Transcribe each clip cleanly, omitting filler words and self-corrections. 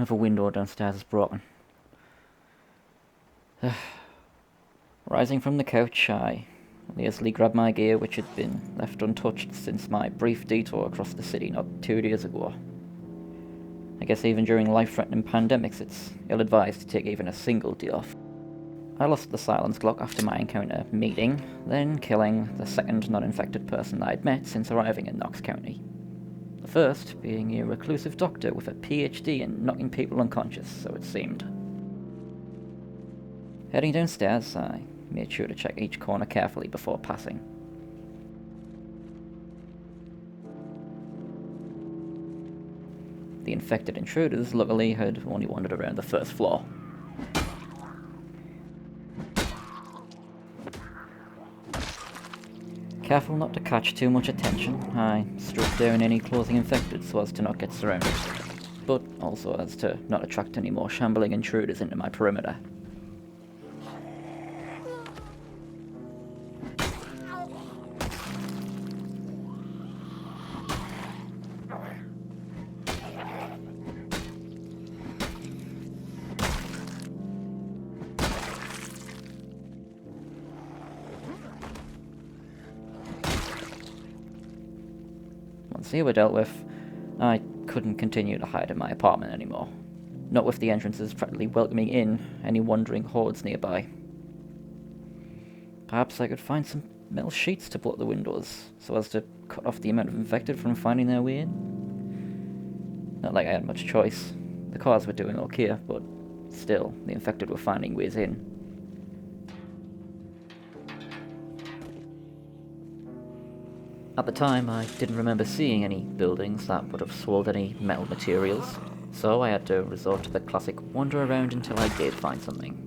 Another window downstairs is broken. Rising from the couch, I lazily grabbed my gear, which had been left untouched since my brief detour across the city not 2 days ago. I guess even during life-threatening pandemics, it's ill-advised to take even a single day off. I lost the silence clock after my encounter meeting, then killing the second non-infected person I'd met since arriving in Knox County. The first being a reclusive doctor with a PhD in knocking people unconscious, so it seemed. Heading downstairs, I made sure to check each corner carefully before passing. The infected intruders, luckily, had only wandered around the first floor. Careful not to catch too much attention, I struck down any closing infected so as to not get surrounded, but also as to not attract any more shambling intruders into my perimeter. Once they were dealt with, I couldn't continue to hide in my apartment anymore, not with the entrances practically welcoming in any wandering hordes nearby. Perhaps I could find some metal sheets to block the windows, so as to cut off the amount of infected from finding their way in. Not like I had much choice. The cars were doing okay, but still, the infected were finding ways in. At the time, I didn't remember seeing any buildings that would have sold any metal materials, so I had to resort to the classic wander around until I did find something.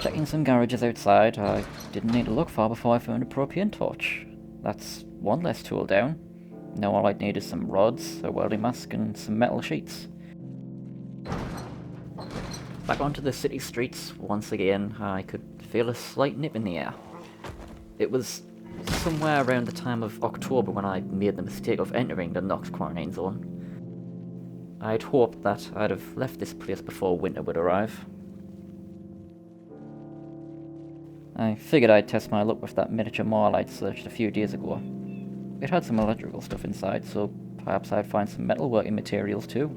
Checking some garages outside, I didn't need to look far before I found a propane torch. That's one less tool down. Now all I'd need is some rods, a welding mask, and some metal sheets. Back onto the city streets once again, I could feel a slight nip in the air. It was somewhere around the time of October when I made the mistake of entering the Knox quarantine zone. I'd hoped that I'd have left this place before winter would arrive. I figured I'd test my luck with that miniature mall I'd searched a few days ago. It had some electrical stuff inside, so perhaps I'd find some metalworking materials too.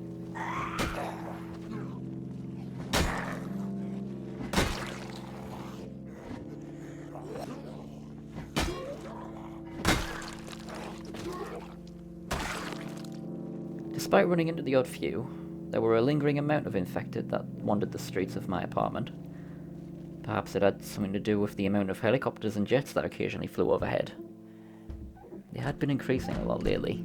Despite running into the odd few, there were a lingering amount of infected that wandered the streets of my apartment. Perhaps it had something to do with the amount of helicopters and jets that occasionally flew overhead. They had been increasing a lot lately.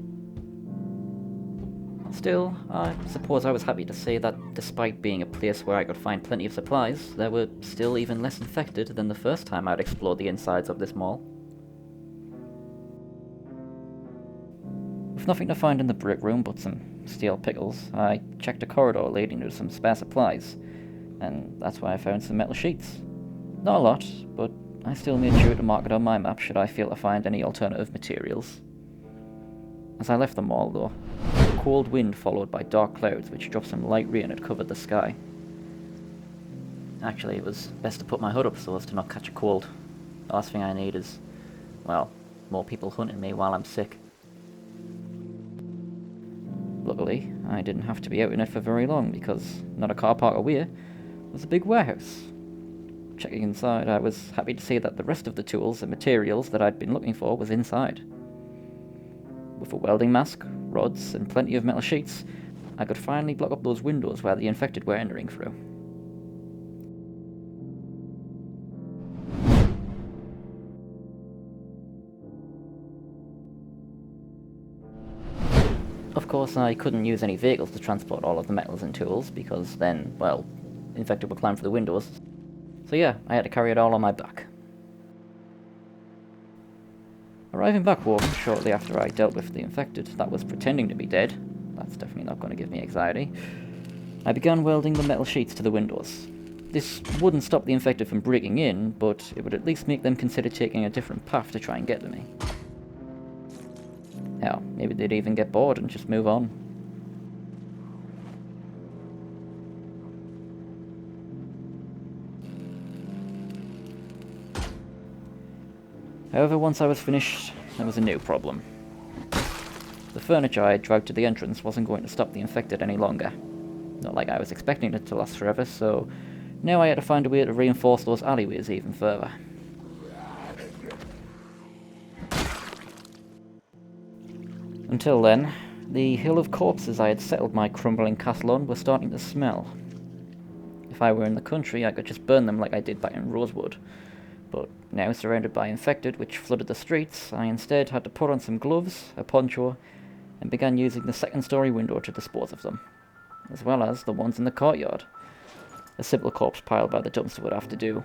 Still, I suppose I was happy to say that despite being a place where I could find plenty of supplies, there were still even less infected than the first time I'd explored the insides of this mall. With nothing to find in the break room but some stale pickles, I checked a corridor leading to some spare supplies, and that's where I found some metal sheets. Not a lot, but I still made sure to mark it on my map should I fail to find any alternative materials. As I left the mall, though, a cold wind followed by dark clouds which dropped some light rain had covered the sky. Actually, it was best to put my hood up so as to not catch a cold. The last thing I need is, well, more people hunting me while I'm sick. Luckily, I didn't have to be out in it for very long because not a car park away was a big warehouse. Checking inside, I was happy to see that the rest of the tools and materials that I'd been looking for was inside. With a welding mask, rods, and plenty of metal sheets, I could finally block up those windows where the infected were entering through. Of course, I couldn't use any vehicles to transport all of the metals and tools, because then, well, infected would climb through the windows. So yeah, I had to carry it all on my back. Arriving back home shortly after I dealt with the infected that was pretending to be dead, that's definitely not going to give me anxiety, I began welding the metal sheets to the windows. This wouldn't stop the infected from breaking in, but it would at least make them consider taking a different path to try and get to me. Hell, maybe they'd even get bored and just move on. However, once I was finished, there was a new problem. The furniture I had dragged to the entrance wasn't going to stop the infected any longer. Not like I was expecting it to last forever, so now I had to find a way to reinforce those alleyways even further. Until then, the hill of corpses I had settled my crumbling castle on were starting to smell. If I were in the country, I could just burn them like I did back in Rosewood. But now surrounded by infected, which flooded the streets, I instead had to put on some gloves, a poncho, and began using the second-story window to dispose of them, as well as the ones in the courtyard. A simple corpse pile by the dumpster would have to do.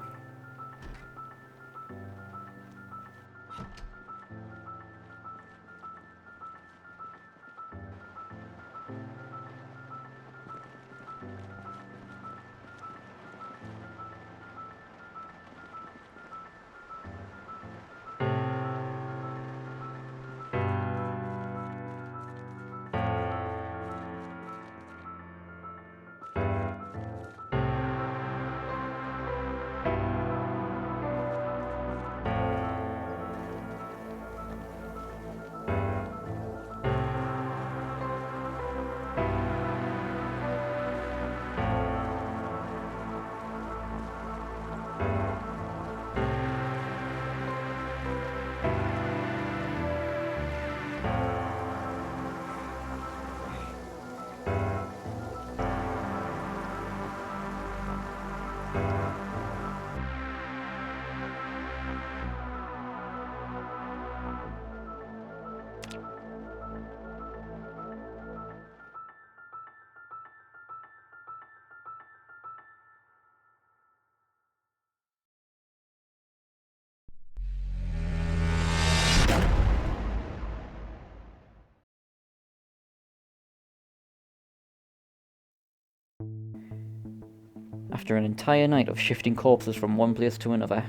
After an entire night of shifting corpses from one place to another,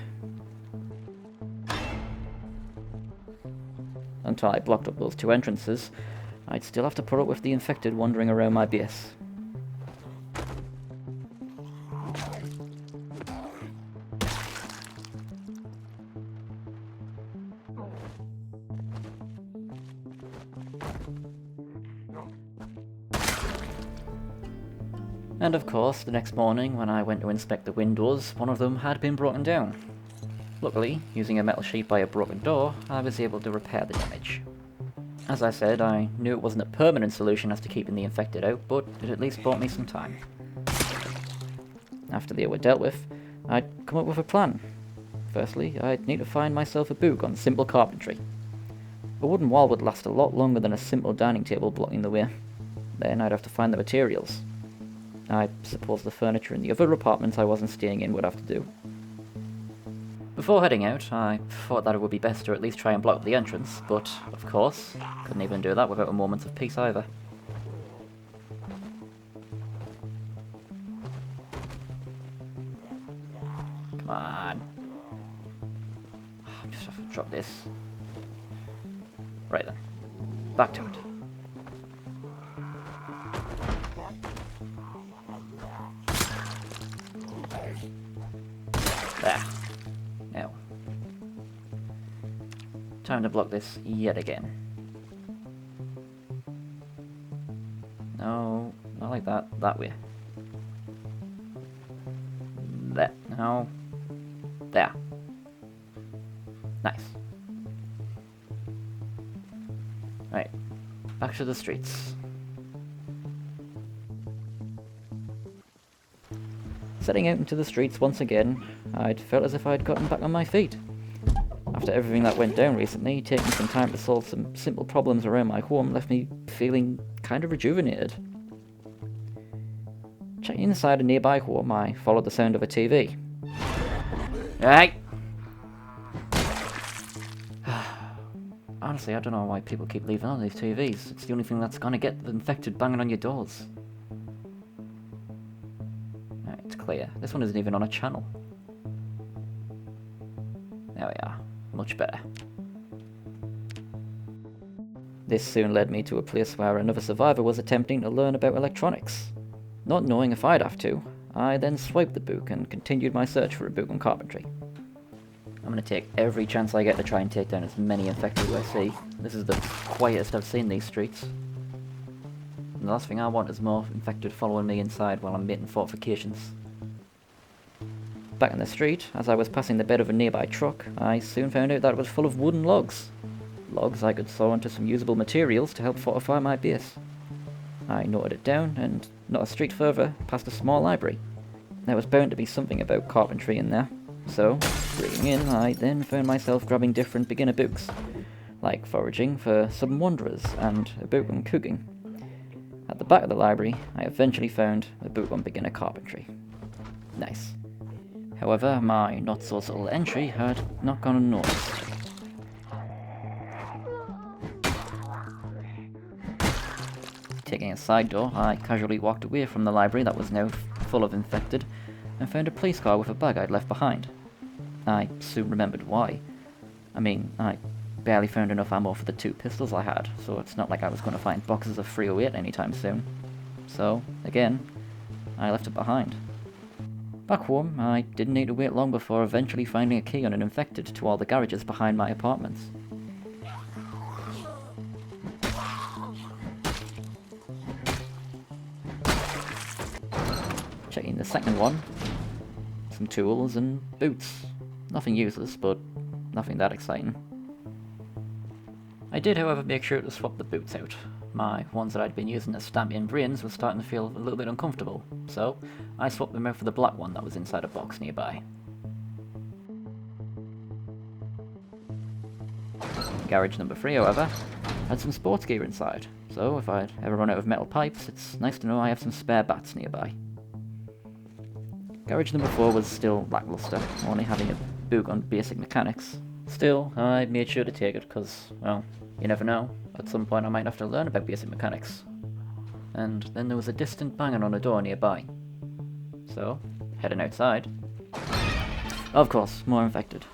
until I blocked up those two entrances, I'd still have to put up with the infected wandering around my base. And of course, the next morning when I went to inspect the windows, one of them had been broken down. Luckily, using a metal sheet by a broken door, I was able to repair the damage. As I said, I knew it wasn't a permanent solution as to keeping the infected out, but it at least bought me some time. After they were dealt with, I'd come up with a plan. Firstly, I'd need to find myself a book on simple carpentry. A wooden wall would last a lot longer than a simple dining table blocking the way. Then I'd have to find the materials. I suppose the furniture in the other apartments I wasn't staying in would have to do. Before heading out, I thought that it would be best to at least try and block the entrance, but, of course, couldn't even do that without a moment of peace either. Come on. I just have to drop this. Right then. Back to it. There. Now. Time to block this yet again. No, not like that. That way. There. No. There. Nice. Right. Back to the streets. Setting out into the streets once again, I'd felt as if I'd gotten back on my feet. After everything that went down recently, taking some time to solve some simple problems around my home left me feeling kind of rejuvenated. Checking inside a nearby home, I followed the sound of a TV. Hey! Honestly, I don't know why people keep leaving on these TVs. It's the only thing that's gonna get the infected banging on your doors. Right, it's clear. This one isn't even on a channel. There we are. Much better. This soon led me to a place where another survivor was attempting to learn about electronics. Not knowing if I'd have to, I then swiped the book and continued my search for a book on carpentry. I'm going to take every chance I get to try and take down as many infected as I see. This is the quietest I've seen these streets. And the last thing I want is more infected following me inside while I'm making fortifications. Back in the street, as I was passing the bed of a nearby truck, I soon found out that it was full of wooden logs. Logs I could saw into some usable materials to help fortify my base. I noted it down, and not a street further, past a small library. There was bound to be something about carpentry in there. So, reading in, I then found myself grabbing different beginner books, like Foraging for Southern Wanderers and a book on cooking. At the back of the library, I eventually found a book on beginner carpentry. Nice. However, my not-so-subtle entry had not gone unnoticed. Taking a side door, I casually walked away from the library that was now full of infected, and found a police car with a bag I'd left behind. I soon remembered why. I mean, I barely found enough ammo for the 2 pistols I had, so it's not like I was going to find boxes of 308 anytime soon. So, again, I left it behind. Back home, I didn't need to wait long before eventually finding a key on an infected to all the garages behind my apartments. Checking the second one, some tools and boots. Nothing useless, but nothing that exciting. I did, however, make sure to swap the boots out. My ones that I'd been using as stamp-in brains were starting to feel a little bit uncomfortable, so I swapped them out for the black one that was inside a box nearby. Garage number 3, however, had some sports gear inside, so if I'd ever run out of metal pipes, it's nice to know I have some spare bats nearby. Garage number 4 was still lackluster, only having a book on basic mechanics. Still, I made sure to take it because, well, you never know. At some point I might have to learn about basic mechanics. And then there was a distant banging on a door nearby. So, heading outside. Of course, more infected.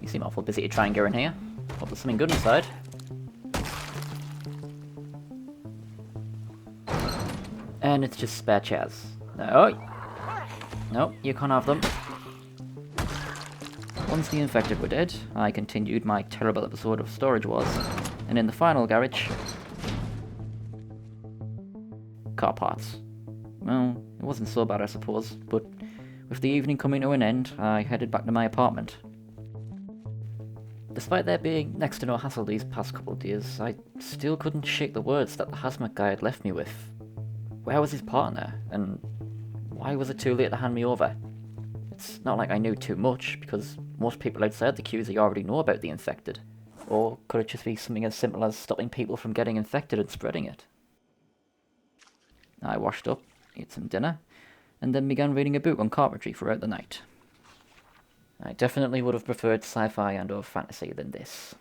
You seem awful busy to try and go in here. Hope there's something good inside. And it's just spare chairs. No, nope, you can't have them. Once the infected were dead, I continued my terrible episode of Storage Wars, and in the final garage, car parts. Well, it wasn't so bad I suppose, but with the evening coming to an end, I headed back to my apartment. Despite there being next to no hassle these past couple of days, I still couldn't shake the words that the hazmat guy had left me with. Where was his partner, and why was it too late to hand me over? It's not like I knew too much, because most people outside the QZ already know about the infected. Or could it just be something as simple as stopping people from getting infected and spreading it? I washed up, ate some dinner, and then began reading a book on carpentry throughout the night. I definitely would have preferred sci-fi and or fantasy than this.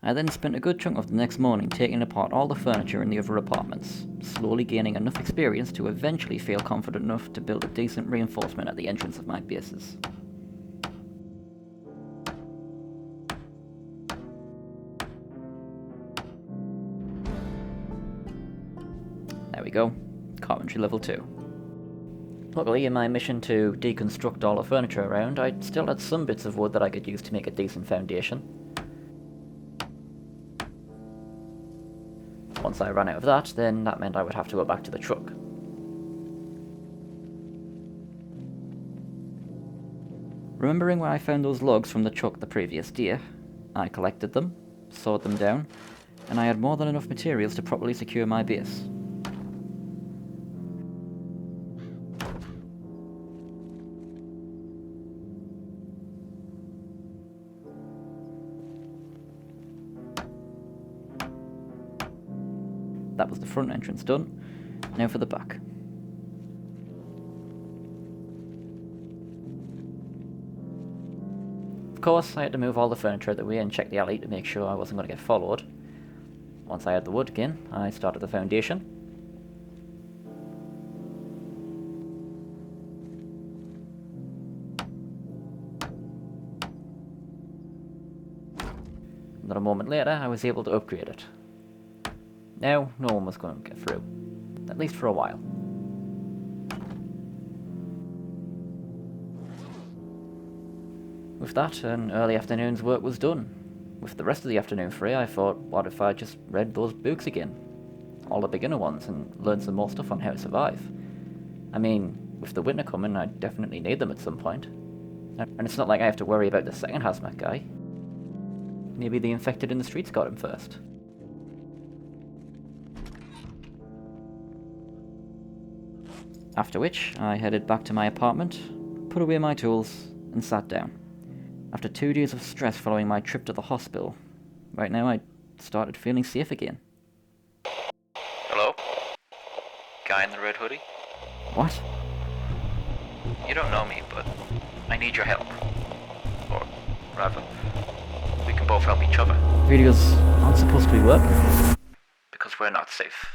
I then spent a good chunk of the next morning taking apart all the furniture in the other apartments, slowly gaining enough experience to eventually feel confident enough to build a decent reinforcement at the entrance of my bases. There we go, carpentry level 2. Luckily, in my mission to deconstruct all the furniture around, I still had some bits of wood that I could use to make a decent foundation. Once I ran out of that, then that meant I would have to go back to the truck. Remembering where I found those logs from the truck the previous day, I collected them, sawed them down, and I had more than enough materials to properly secure my base. That was the front entrance done. Now for the back. Of course, I had to move all the furniture out of the way and check the alley to make sure I wasn't going to get followed. Once I had the wood again, I started the foundation. Not a moment later, I was able to upgrade it. Now, no one was going to get through. At least for a while. With that, an early afternoon's work was done. With the rest of the afternoon free, I thought, what if I just read those books again? All the beginner ones, and learned some more stuff on how to survive. I mean, with the winter coming, I definitely need them at some point. And it's not like I have to worry about the second hazmat guy. Maybe the infected in the streets got him first. After which, I headed back to my apartment, put away my tools, and sat down. After 2 days of stress following my trip to the hospital, right now I started feeling safe again. Hello? Guy in the red hoodie? What? You don't know me, but I need your help. Or, rather, we can both help each other. Videos aren't supposed to be working. Because we're not safe.